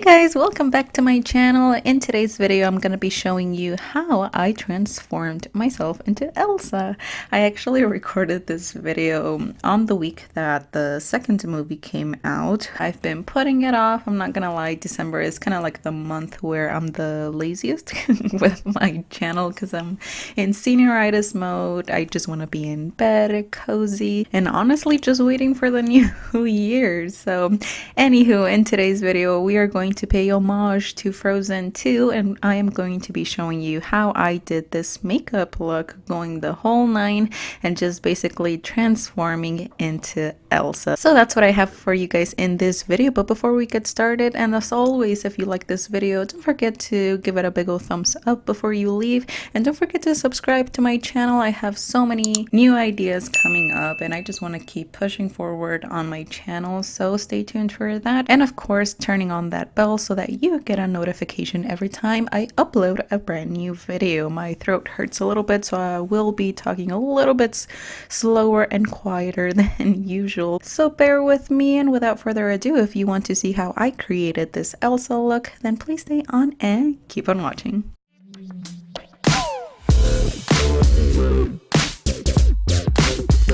guys, welcome back to my channel. In today's video, I'm going to be showing you how I transformed myself into Elsa. I actually recorded this video on the week that the second movie came out. I've been putting it off. I'm not gonna lie, December is kind of like the month where I'm the laziest with my channel because I'm in senioritis mode. I just want to be in bed, cozy, and honestly just waiting for the new year. So anywho, in today's video, we are going to pay homage to Frozen 2, and I am going to be showing you how I did this makeup look, going the whole nine and just basically transforming into Elsa. So that's what I have for you guys in this video. But before we get started, and as always, if you like this video, don't forget to give it a big ol' thumbs up before you leave, and don't forget to subscribe to my channel. I have so many new ideas coming up and I just want to keep pushing forward on my channel, so stay tuned for that. And of course, turning on that bell so that you get a notification every time I upload a brand new video. My throat hurts a little bit, so I will be talking a little bit slower and quieter than usual, so bear with me. And without further ado, if you want to see how I created this Elsa look, then please stay on and keep on watching.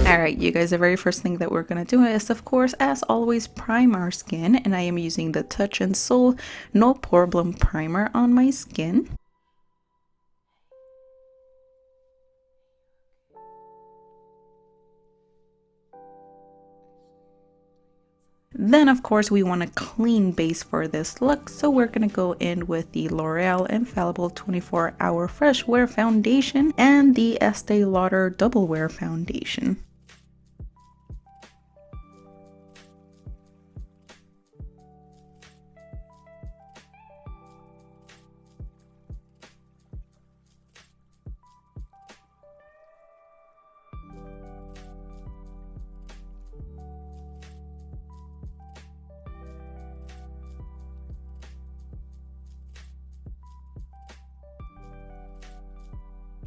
Alright, you guys, the very first thing that we're gonna do is, of course, as always, prime our skin, and I am using the Touch and Soul No Poreblem primer on my skin. Then, of course, we want a clean base for this look, so we're going to go in with the L'Oreal Infallible 24-Hour Fresh Wear Foundation and the Estee Lauder Double Wear Foundation.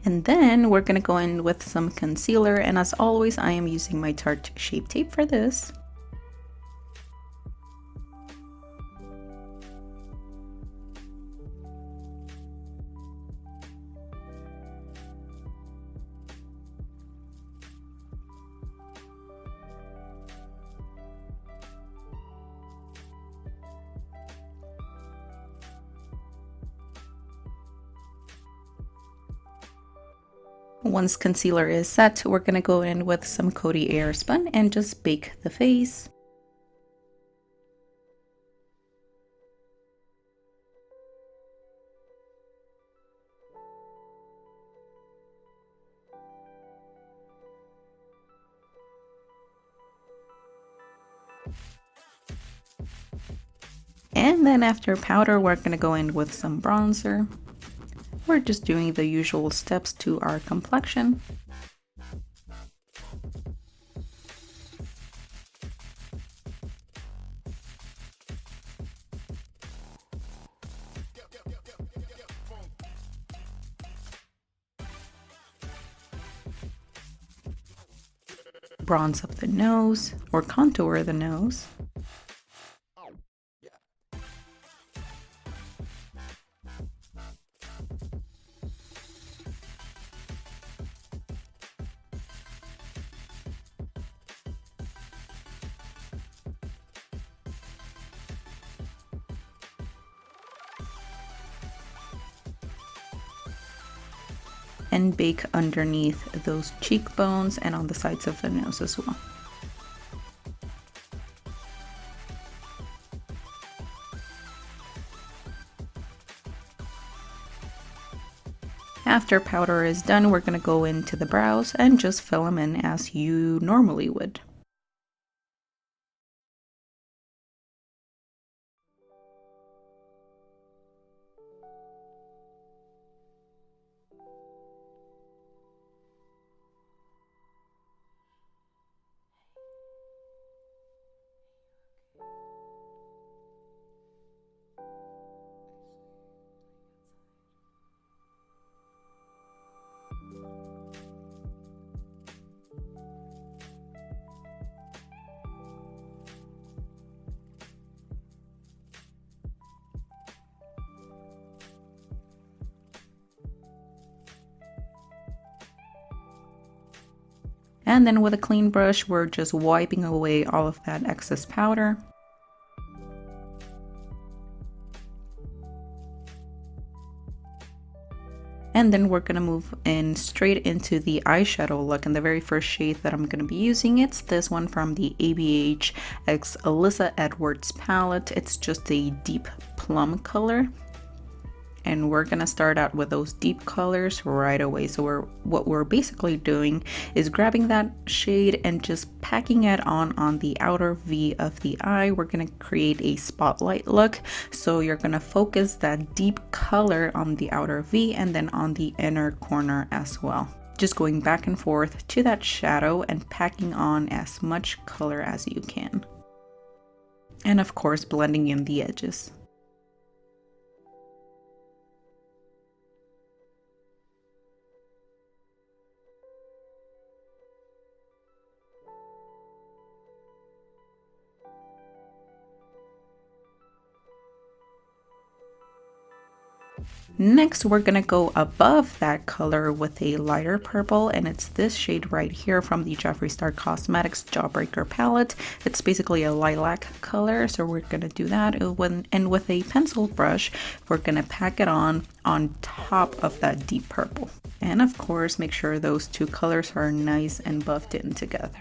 And then we're going to go in with some concealer, and as always, I am using my Tarte Shape Tape for this. Once concealer is set, we're going to go in with some Coty Airspun and just bake the face. And then after powder, we're going to go in with some bronzer. We're just doing the usual steps to our complexion. Bronze up the nose, or contour the nose. And bake underneath those cheekbones and on the sides of the nose as well. After powder is done, we're going to go into the brows and just fill them in as you normally would. And then with a clean brush, we're just wiping away all of that excess powder. And then we're gonna move in straight into the eyeshadow look, and the very first shade that I'm gonna be using, it's this one from the ABH x Alyssa Edwards palette. It's just a deep plum color. And we're gonna start out with those deep colors right away. So what we're basically doing is grabbing that shade and just packing it on the outer V of the eye. We're gonna create a spotlight look. So you're gonna focus that deep color on the outer V and then on the inner corner as well. Just going back and forth to that shadow and packing on as much color as you can. And of course, blending in the edges. Next, we're gonna go above that color with a lighter purple, and it's this shade right here from the Jeffree Star Cosmetics Jawbreaker palette. It's basically a lilac color, so we're gonna do that. And with a pencil brush, we're gonna pack it on top of that deep purple. And of course, make sure those two colors are nice and buffed in together.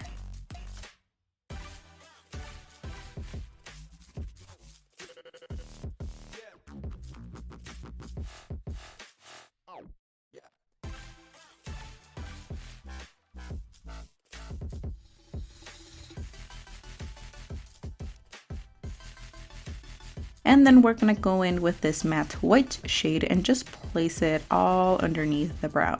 And then we're gonna go in with this matte white shade and just place it all underneath the brow.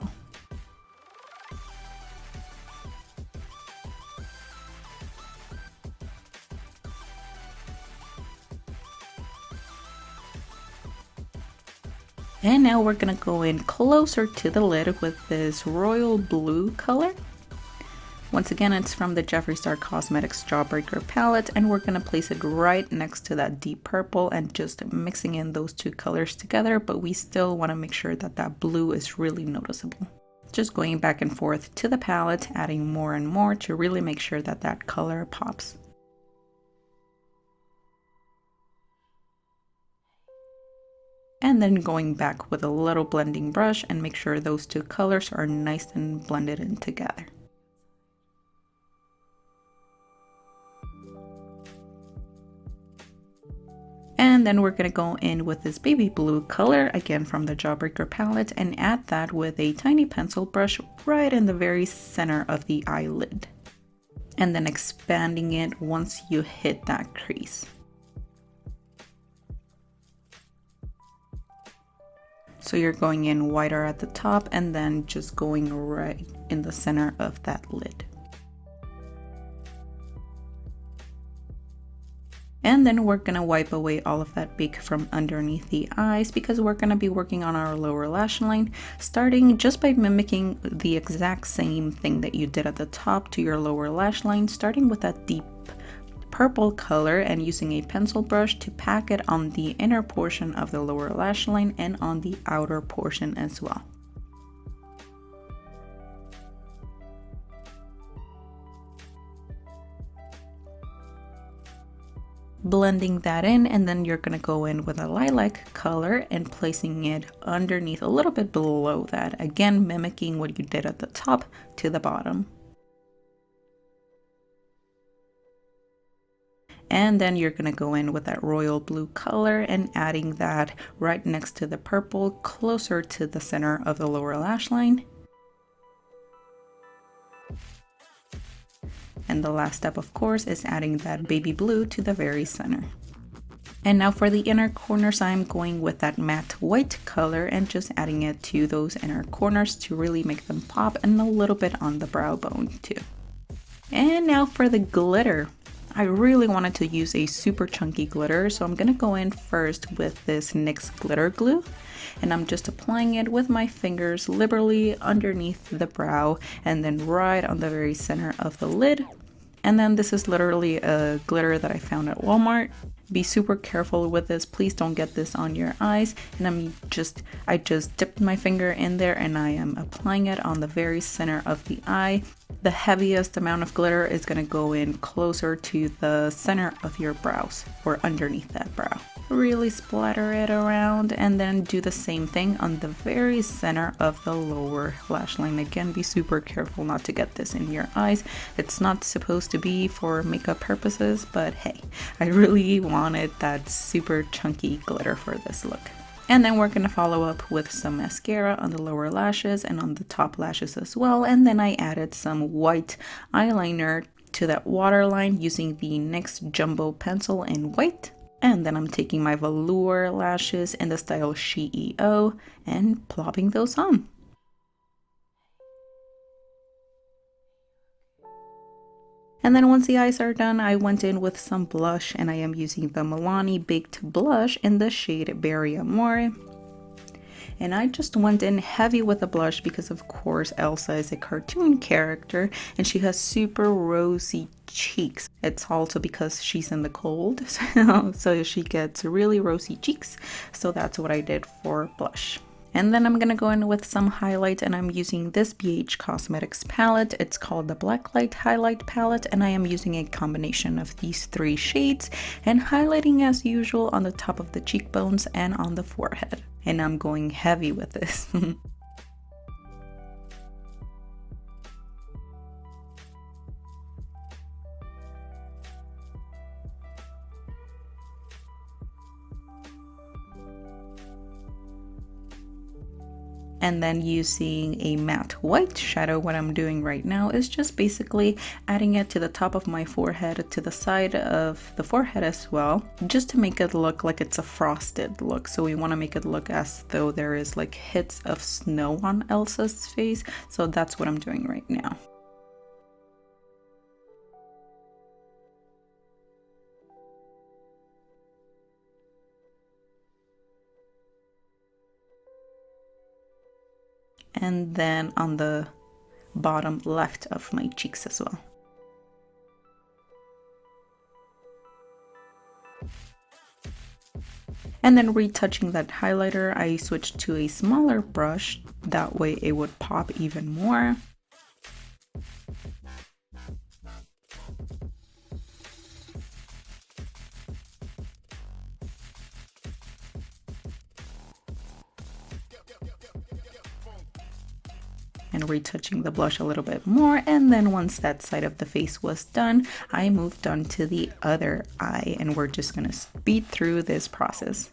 And now we're gonna go in closer to the lid with this royal blue color. Once again, it's from the Jeffree Star Cosmetics Jawbreaker palette, and we're gonna place it right next to that deep purple and just mixing in those two colors together, but we still wanna make sure that that blue is really noticeable. Just going back and forth to the palette, adding more and more to really make sure that that color pops. And then going back with a little blending brush and make sure those two colors are nice and blended in together. And then we're gonna go in with this baby blue color, again from the Jawbreaker palette, and add that with a tiny pencil brush right in the very center of the eyelid. And then expanding it once you hit that crease. So you're going in wider at the top and then just going right in the center of that lid. And then we're gonna wipe away all of that bake from underneath the eyes because we're gonna be working on our lower lash line, starting just by mimicking the exact same thing that you did at the top to your lower lash line, starting with that deep purple color and using a pencil brush to pack it on the inner portion of the lower lash line and on the outer portion as well. Blending that in, and then you're gonna go in with a lilac color and placing it underneath a little bit below that, again mimicking what you did at the top to the bottom. And then you're gonna go in with that royal blue color and adding that right next to the purple, closer to the center of the lower lash line. And the last step, of course, is adding that baby blue to the very center. And now for the inner corners, I'm going with that matte white color and just adding it to those inner corners to really make them pop, and a little bit on the brow bone too. And now for the glitter. I really wanted to use a super chunky glitter, so I'm gonna go in first with this NYX glitter glue, and I'm just applying it with my fingers liberally underneath the brow and then right on the very center of the lid. And then this is literally a glitter that I found at Walmart. Be super careful with this, please don't get this on your eyes. And I just dipped my finger in there and I am applying it on the very center of the eye. the heaviest amount of glitter is going to go in closer to the center of your brows or underneath that brow. Really splatter it around and then do the same thing on the very center of the lower lash line. Again, be super careful not to get this in your eyes. It's not supposed to be for makeup purposes, but hey, I really wanted that super chunky glitter for this look. And then we're going to follow up with some mascara on the lower lashes and on the top lashes as well. And then I added some white eyeliner to that waterline using the NYX Jumbo Pencil in white. And then I'm taking my Velour lashes in the style CEO and plopping those on. And then once the eyes are done, I went in with some blush, and I am using the Milani Baked Blush in the shade Berry Amore. And I just went in heavy with the blush because of course Elsa is a cartoon character and she has super rosy cheeks. It's also because she's in the cold, so she gets really rosy cheeks. So that's what I did for blush. And then I'm gonna go in with some highlight, and I'm using this BH Cosmetics palette. It's called the Blacklight Highlight Palette, and I am using a combination of these 3 shades and highlighting as usual on the top of the cheekbones and on the forehead. And I'm going heavy with this. And then using a matte white shadow, what I'm doing right now is just basically adding it to the top of my forehead, to the side of the forehead as well, just to make it look like it's a frosted look. So we want to make it look as though there is like hits of snow on Elsa's face. So that's what I'm doing right now. And then on the bottom left of my cheeks as well. And then retouching that highlighter, I switched to a smaller brush, that way it would pop even more. And retouching the blush a little bit more, and then once that side of the face was done, I moved on to the other eye, and we're just gonna speed through this process.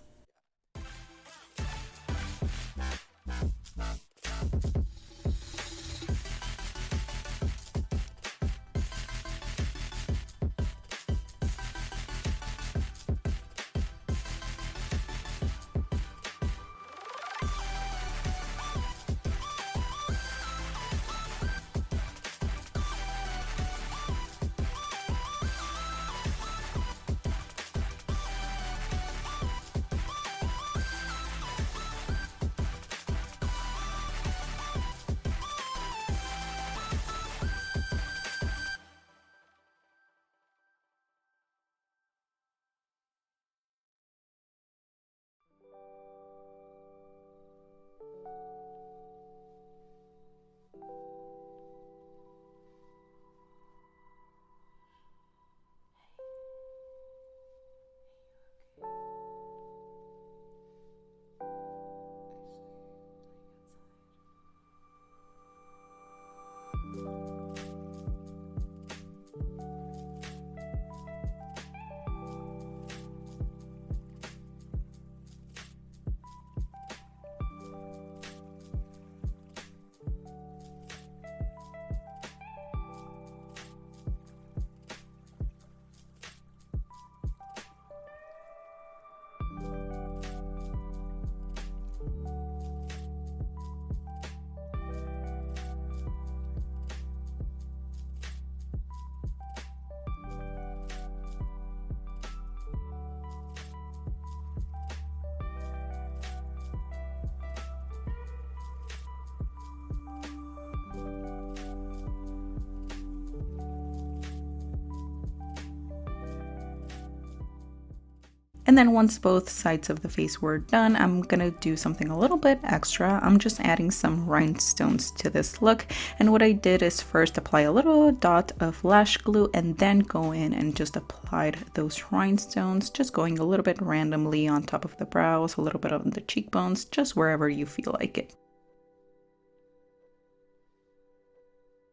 And then once both sides of the face were done, I'm gonna do something a little bit extra. I'm just adding some rhinestones to this look. And what I did is first apply a little dot of lash glue and then go in and just applied those rhinestones, just going a little bit randomly on top of the brows, a little bit on the cheekbones, just wherever you feel like it.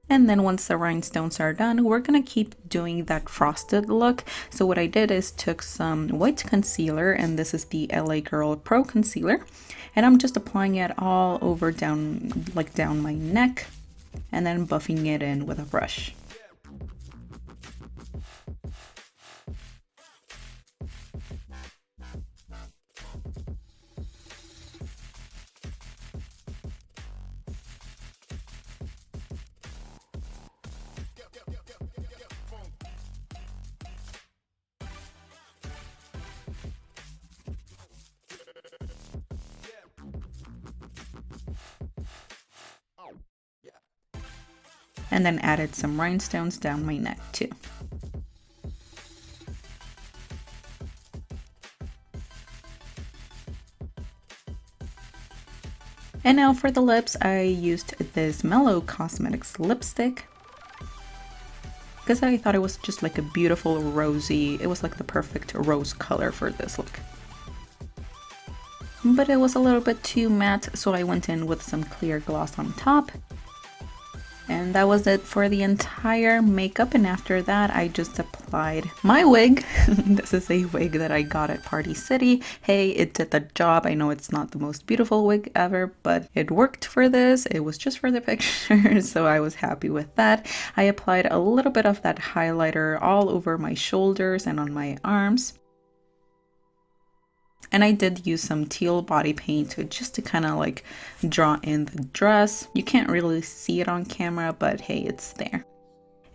And then once the rhinestones are done, we're gonna keep doing that frosted look. So what I did is took some white concealer, and this is the LA Girl Pro Concealer, and I'm just applying it all over down my neck, and then buffing it in with a brush. And then added some rhinestones down my neck too. And now for the lips, I used this Mellow Cosmetics lipstick because I thought it was just like a beautiful rosy, it was like the perfect rose color for this look. But it was a little bit too matte, so I went in with some clear gloss on top. And that was it for the entire makeup, and after that I just applied my wig. This is a wig that I got at Party City. Hey, it did the job. I know it's not the most beautiful wig ever, but it worked for this. It was just for the picture, so I was happy with that. I applied a little bit of that highlighter all over my shoulders and on my arms. And I did use some teal body paint just to kind of like draw in the dress. You can't really see it on camera, but hey, it's there.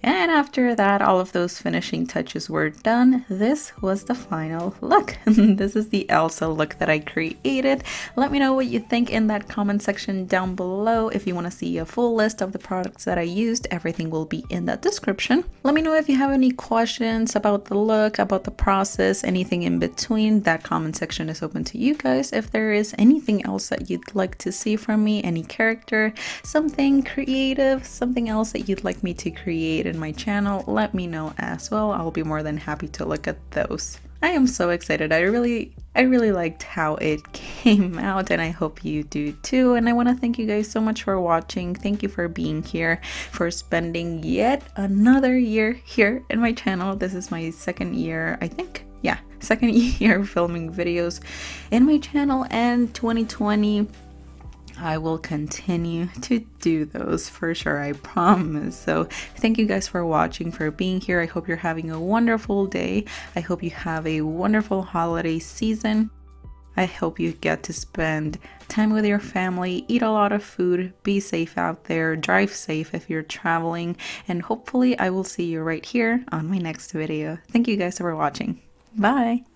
And after that, all of those finishing touches were done. This was the final look. This is the Elsa look that I created. Let me know what you think in that comment section down below. If you want to see a full list of the products that I used, everything will be in the description. Let me know if you have any questions about the look, about the process, anything in between. That comment section is open to you guys. If there is anything else that you'd like to see from me, any character, something creative, something else that you'd like me to create in my channel, let me know as well. I'll be more than happy to look at those. I am so excited. I really liked how it came out, and I hope you do too. And I want to thank you guys so much for watching. Thank you for being here, for spending yet another year here in my channel. This is my second year, I think. Yeah, second year filming videos in my channel, and 2020 I will continue to do those for sure, I promise. So thank you guys for watching, for being here. I hope you're having a wonderful day. I hope you have a wonderful holiday season. I hope you get to spend time with your family, eat a lot of food, be safe out there, drive safe if you're traveling, and hopefully I will see you right here on my next video. Thank you guys for watching. Bye!